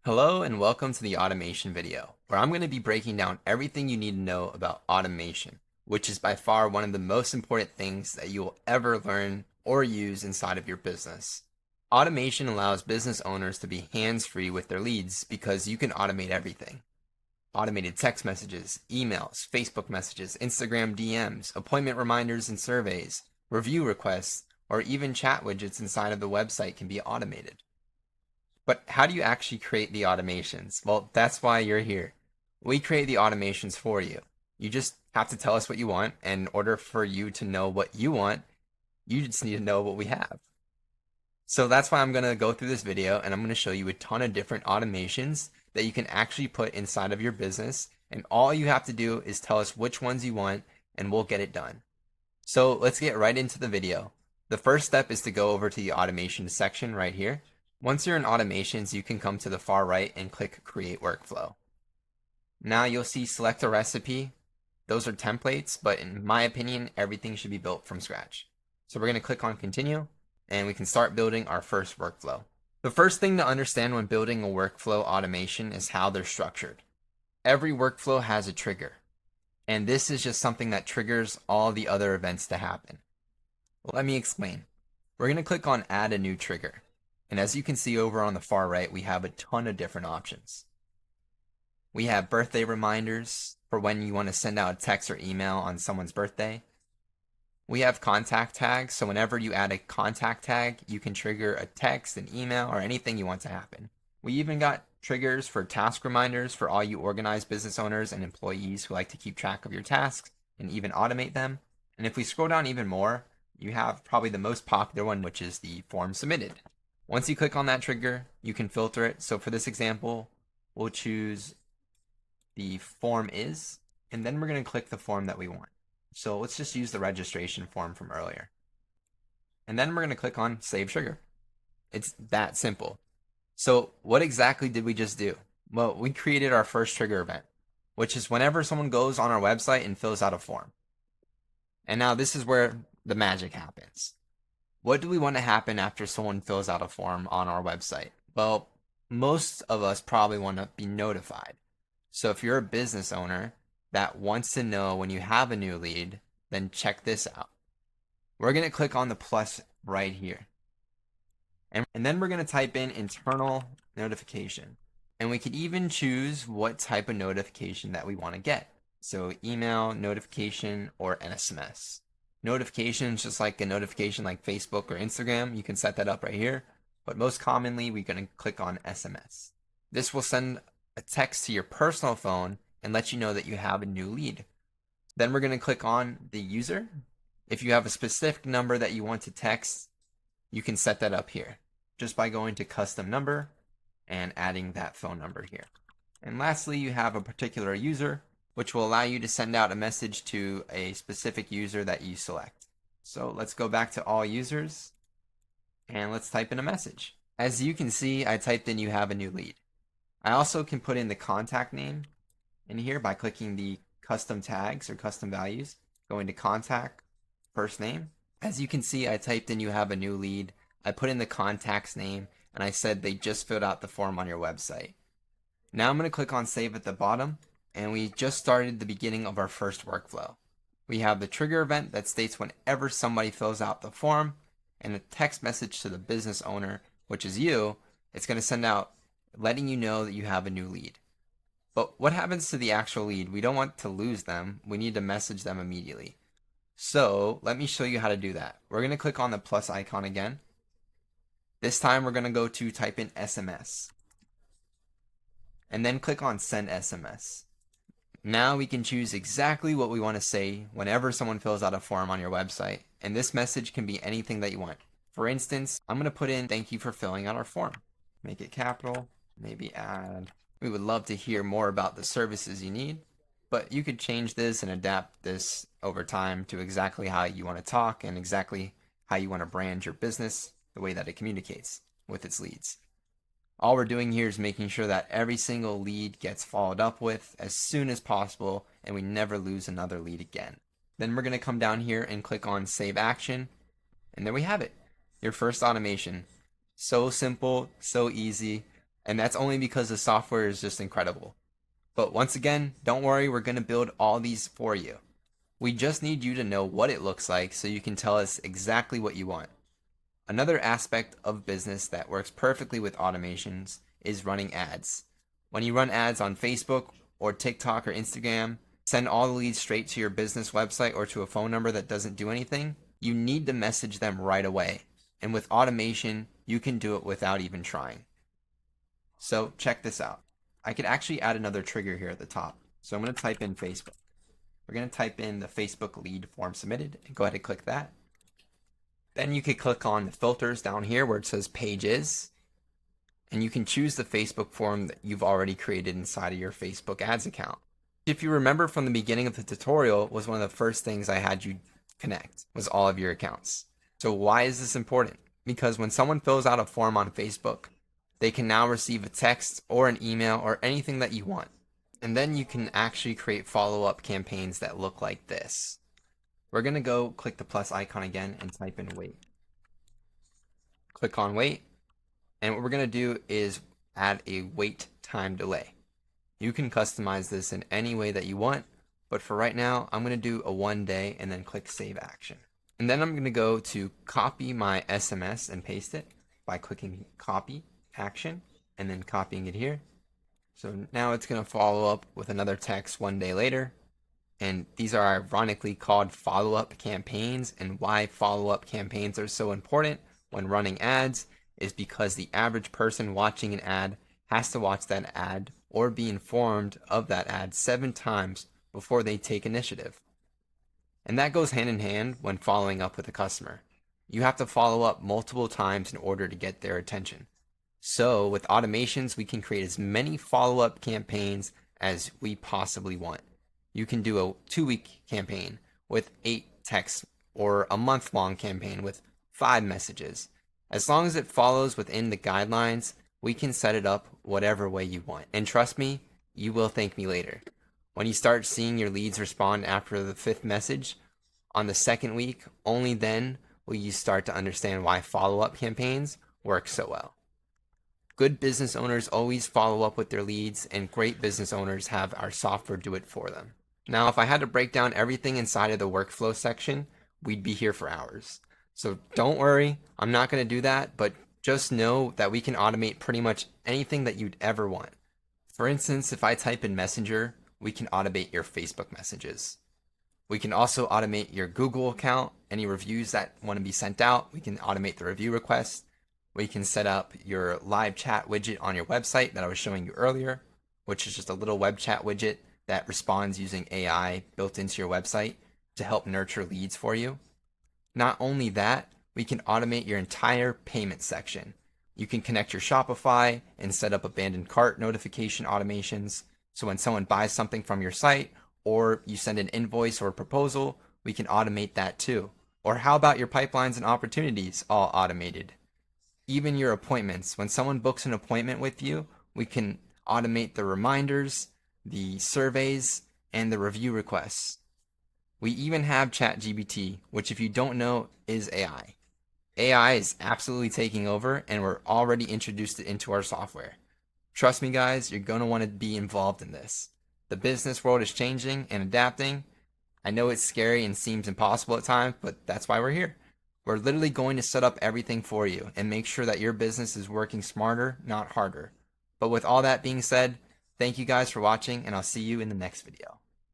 Hello and welcome to the automation video, where I'm going to be breaking down everything you need to know about automation, which is by far one of the most important things that you will ever learn or use inside of your business. Automation allows business owners to be hands-free with their leads because you can automate everything. Automated text messages, emails, Facebook messages, Instagram DMs, appointment reminders and surveys, review requests, or even chat widgets inside of the website can be automated. But how do you actually create the automations? Well, that's why you're here. We create the automations for you. You just have to tell us what you want, and in order for you to know what you want, you just need to know what we have. So that's why I'm going to go through this video and I'm going to show you a ton of different automations that you can actually put inside of your business. And all you have to do is tell us which ones you want and we'll get it done. So let's get right into the video. The first step is to go over to the automation section right here. Once you're in automations, you can come to the far right and click create workflow. Now you'll see select a recipe. Those are templates, but in my opinion, everything should be built from scratch. So we're going to click on continue and we can start building our first workflow. The first thing to understand when building a workflow automation is how they're structured. Every workflow has a trigger, and this is just something that triggers all the other events to happen. Let me explain. We're going to click on add a new trigger. And as you can see over on the far right, we have a ton of different options. We have birthday reminders for when you want to send out a text or email on someone's birthday. We have contact tags, so whenever you add a contact tag, you can trigger a text, an email, or anything you want to happen. We even got triggers for task reminders for all you organized business owners and employees who like to keep track of your tasks and even automate them. And if we scroll down even more, you have probably the most popular one, which is the form submitted. Once you click on that trigger, you can filter it. So for this example, we'll choose the form is, and then we're going to click the form that we want. So let's just use the registration form from earlier. And then we're going to click on save trigger. It's that simple. So what exactly did we just do? Well, we created our first trigger event, which is whenever someone goes on our website and fills out a form. And now this is where the magic happens. What do we want to happen after someone fills out a form on our website? Well, most of us probably want to be notified. So if you're a business owner that wants to know when you have a new lead, then check this out. We're going to click on the plus right here. And then we're going to type in internal notification. And we could even choose what type of notification that we want to get. So email, notification, or an SMS. Notifications, just like a notification like Facebook or Instagram, you can set that up right here. But most commonly, we're going to click on SMS. This will send a text to your personal phone and let you know that you have a new lead. Then we're going to click on the user. If you have a specific number that you want to text, you can set that up here just by going to custom number and adding that phone number here. And lastly, you have a particular user, which will allow you to send out a message to a specific user that you select. So let's go back to all users and let's type in a message. As you can see, I typed in you have a new lead. I also can put in the contact name in here by clicking the custom tags or custom values, going to contact, first name. As you can see, I typed in you have a new lead. I put in the contact's name and I said they just filled out the form on your website. Now I'm going to click on save at the bottom. And we just started the beginning of our first workflow. We have the trigger event that states whenever somebody fills out the form, and a text message to the business owner, which is you. It's going to send out letting you know that you have a new lead. But what happens to the actual lead? We don't want to lose them. We need to message them immediately. So let me show you how to do that. We're going to click on the plus icon again. This time we're going to go to type in SMS. And then click on send SMS. Now we can choose exactly what we want to say whenever someone fills out a form on your website, and this message can be anything that you want. For instance, I'm going to put in thank you for filling out our form. Make it capital, maybe add. We would love to hear more about the services you need, but you could change this and adapt this over time to exactly how you want to talk and exactly how you want to brand your business, the way that it communicates with its leads. All we're doing here is making sure that every single lead gets followed up with as soon as possible and we never lose another lead again. Then we're going to come down here and click on save action, and there we have it, your first automation. So simple, so easy. And that's only because the software is just incredible. But once again, don't worry, we're going to build all these for you. We just need you to know what it looks like so you can tell us exactly what you want. Another aspect of business that works perfectly with automations is running ads. When you run ads on Facebook or TikTok or Instagram, send all the leads straight to your business website or to a phone number that doesn't do anything, you need to message them right away. And with automation, you can do it without even trying. So check this out. I could actually add another trigger here at the top. So I'm going to type in Facebook. We're going to type in the Facebook lead form submitted and go ahead and click that. Then you could click on the filters down here where it says pages, and you can choose the Facebook form that you've already created inside of your Facebook ads account. If you remember from the beginning of the tutorial, was one of the first things I had you connect was all of your accounts. So why is this important? Because when someone fills out a form on Facebook, they can now receive a text or an email or anything that you want. And then you can actually create follow-up campaigns that look like this. We're going to go click the plus icon again and type in wait. Click on wait. And what we're going to do is add a wait time delay. You can customize this in any way that you want, but for right now, I'm going to do a 1 day and then click save action. And then I'm going to go to copy my SMS and paste it by clicking copy action and then copying it here. So now it's going to follow up with another text 1 day later. And these are ironically called follow-up campaigns. And why follow-up campaigns are so important when running ads is because the average person watching an ad has to watch that ad or be informed of that ad 7 times before they take initiative. And that goes hand in hand when following up with a customer. You have to follow up multiple times in order to get their attention. So with automations, we can create as many follow-up campaigns as we possibly want. You can do a 2-week campaign with 8 texts or a month-long campaign with 5 messages. As long as it follows within the guidelines, we can set it up whatever way you want. And trust me, you will thank me later. When you start seeing your leads respond after the 5th message, on the 2nd week, only then will you start to understand why follow-up campaigns work so well. Good business owners always follow up with their leads, and great business owners have our software do it for them. Now, if I had to break down everything inside of the workflow section, we'd be here for hours. So don't worry, I'm not going to do that, but just know that we can automate pretty much anything that you'd ever want. For instance, if I type in Messenger, we can automate your Facebook messages. We can also automate your Google account, any reviews that want to be sent out, we can automate the review request. We can set up your live chat widget on your website that I was showing you earlier, which is just a little web chat widget that responds using AI built into your website to help nurture leads for you. Not only that, we can automate your entire payment section. You can connect your Shopify and set up abandoned cart notification automations. So when someone buys something from your site or you send an invoice or a proposal, we can automate that too. Or how about your pipelines and opportunities all automated? Even your appointments. When someone books an appointment with you, we can automate the reminders, the surveys, and the review requests. We even have ChatGPT, which if you don't know is AI. AI is absolutely taking over, and we're already introduced it into our software. Trust me guys, you're going to want to be involved in this. The business world is changing and adapting. I know it's scary and seems impossible at times, but that's why we're here. We're literally going to set up everything for you and make sure that your business is working smarter, not harder. But with all that being said, thank you guys for watching, and I'll see you in the next video.